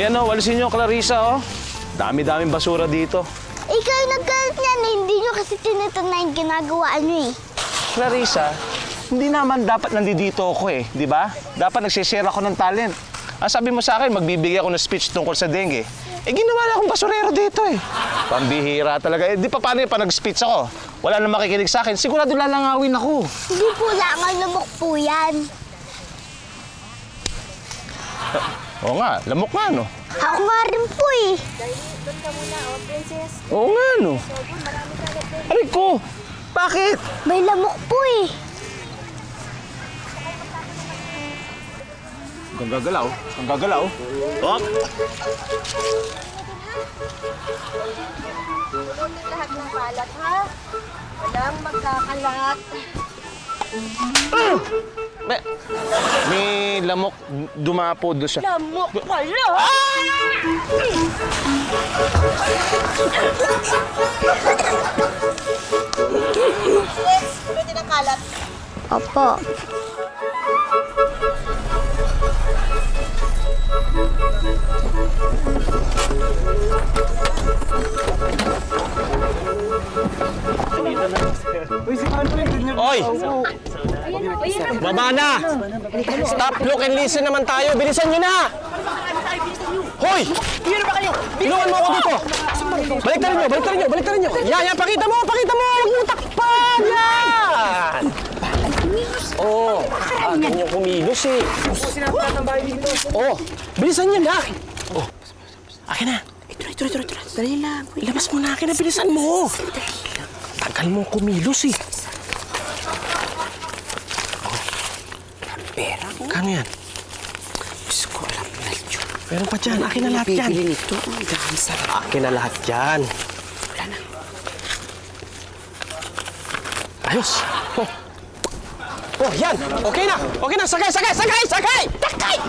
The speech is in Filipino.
Ayan o, walisin nyo, Clarissa o. Dami-daming basura dito. Ikaw yung nagkalat niyan eh. Hindi nyo kasi tinitingnan yung ginagawa nyo eh. Clarissa, hindi naman dapat nandito ako eh, di ba? Dapat nagsishare ako ng talent. Ang sabi mo sa akin, magbibigay ako ng speech tungkol sa dengue. Eh, ginawa na akong basurero dito eh. Pambihira talaga. Eh, di pa paano yung pag-speech ako? Wala nang makikinig sa akin. Sigurado lalangawin ako. Hindi po langaw, lamok po yan. Oo nga, lamok nga, no? Ako nga rin po eh. Doon ka muna, princess. Oo nga, no? Aray ko! Bakit? May lamok po eh. Ang gagalaw. Ang gagalaw. Hop! Punutin lahat ng kalat, ha? Walang magkakalat. May lamok dumapo doon sa... Lamok pala! Princess, punutin ang kalat. Opo. Oy! Baba na! Stop, look and listen naman tayo. Bilisan nyo na! Hoy! Tulungan mo ako dito! Baliktarin nyo, baliktarin nyo, baliktarin nyo! Yan, pakita mo! Huwag mo takpan! Yan! Oo, agad nyo kumilos eh. Oo, bilisan nyo na! Oh, akin na. Ito. Dali lang. Ilabas mo na akin na, bilisan mo! Tagal mo kumilos eh. Pera ko. Kano yan? Gusto ko alam na yun. Meron pa dyan. Akin na lahat yan. Bibili nito. Ang dami sarap. Akin na lahat yan. Wala na. Ayos. Oh, yan. Okay na. Sakay.